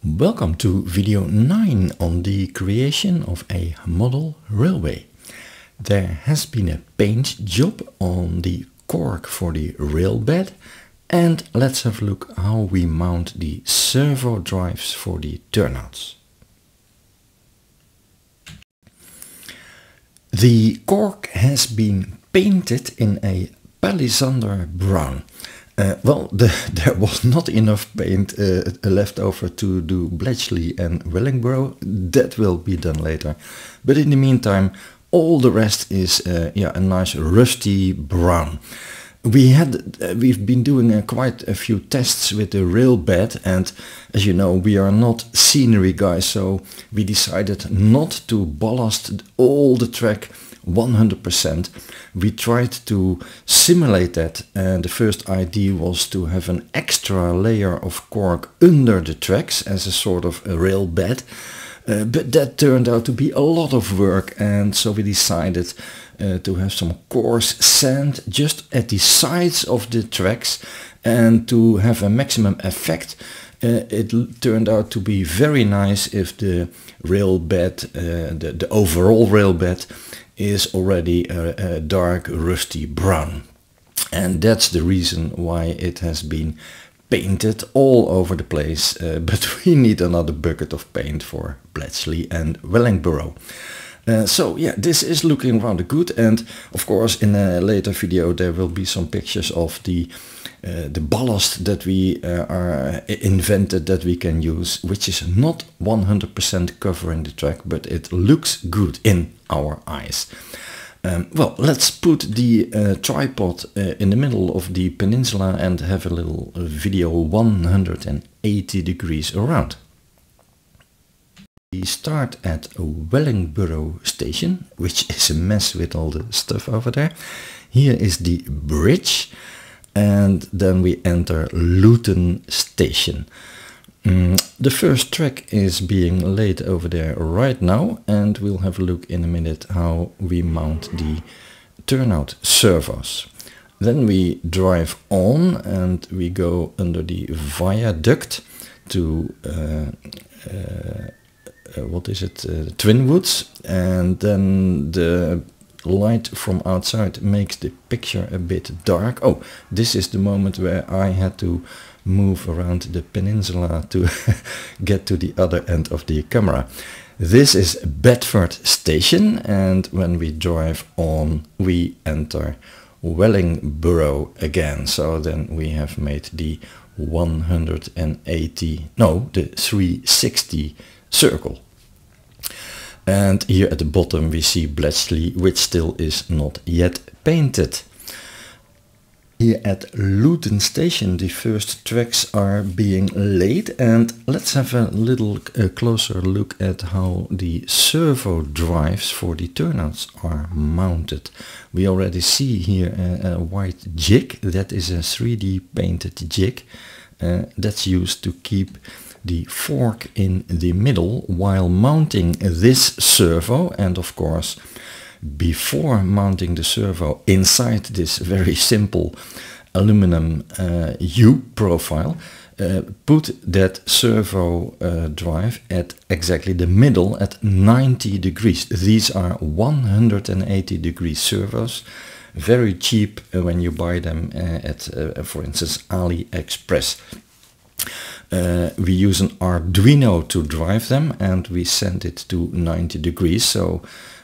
Welcome to video 9 on the creation of a model railway. There has been a paint job on the cork for the rail bed, and let's have a look how we mount the servo drives for the turnouts. The cork has been painted in a Palissander brown. There was not enough paint left over to do Bletchley and Wellingborough. That will be done later. But in the meantime, all the rest is a nice rusty brown. We've been doing quite a few tests with the rail bed, and as you know, we are not scenery guys, so we decided not to ballast all the track 100%. We tried to simulate that, and the first idea was to have an extra layer of cork under the tracks as a sort of a rail bed, but that turned out to be a lot of work, and so we decided to have some coarse sand just at the sides of the tracks, and to have a maximum effect. It turned out to be very nice if the rail bed, the overall rail bed, is already a dark rusty brown, and that's the reason why it has been painted all over the place, but we need another bucket of paint for Bletchley and Wellingborough. So yeah, this is looking rather good, and of course in a later video there will be some pictures of the ballast that we are invented that we can use, which is not 100% covering the track, but it looks good in our eyes. Well, let's put the tripod in the middle of the peninsula and have a little video 180 degrees around. We start at Wellingborough Station, which is a mess with all the stuff over there. Here is the bridge, and then we enter Luton Station. The first track is being laid over there right now, and we'll have a look in a minute how we mount the turnout servos. Then we drive on and we go under the viaduct to Twinwoods, and then the light from outside makes the picture a bit dark. Oh, this is the moment where I had to move around the peninsula to get to the other end of the camera. This is Bedford Station, and when we drive on we enter Wellingborough again. So then we have made the 360 circle. And here at the bottom we see Bletchley, which still is not yet painted. Here at Luton Station the first tracks are being laid, and let's have a little closer look at how the servo drives for the turnouts are mounted. We already see here a white jig. That is a 3D painted jig that's used to keep the fork in the middle while mounting this servo, and of course before mounting the servo inside this very simple aluminum U profile, put that servo drive at exactly the middle at 90 degrees. These are 180 degree servos, very cheap when you buy them at for instance AliExpress. We use an Arduino to drive them, and we send it to 90 degrees, so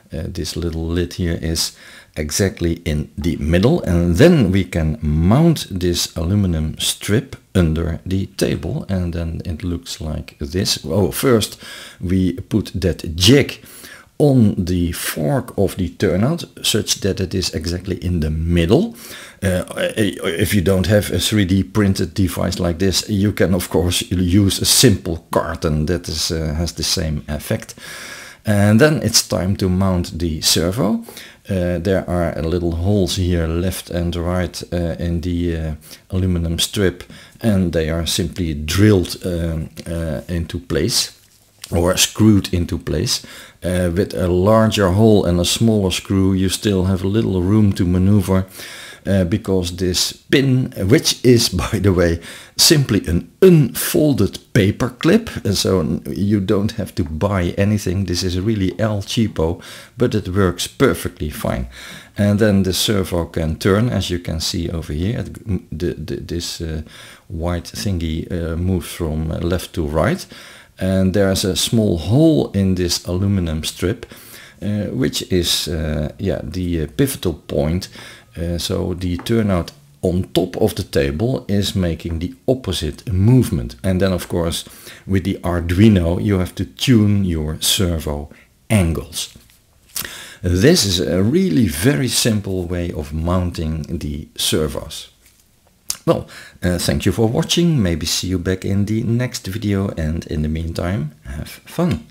this little lid here is exactly in the middle, and then we can mount this aluminum strip under the table, and then it looks like this. Oh, first we put that jig on the fork of the turnout such that it is exactly in the middle. If you don't have a 3D printed device like this, you can of course use a simple carton that is, has the same effect. And then it's time to mount the servo. There are little holes here left and right in the aluminum strip, and they are simply drilled into place or screwed into place. With a larger hole and a smaller screw you still have a little room to maneuver. because this pin, which is by the way simply an unfolded paper clip, so you don't have to buy anything, this is really El Cheapo, but it works perfectly fine. And then the servo can turn, as you can see over here. This white thingy moves from left to right, and there's a small hole in this aluminum strip, which is the pivotal point. So the turnout on top of the table is making the opposite movement. And then of course with the Arduino you have to tune your servo angles. This is a really very simple way of mounting the servos. Well, thank you for watching. Maybe see you back in the next video, and in the meantime, have fun.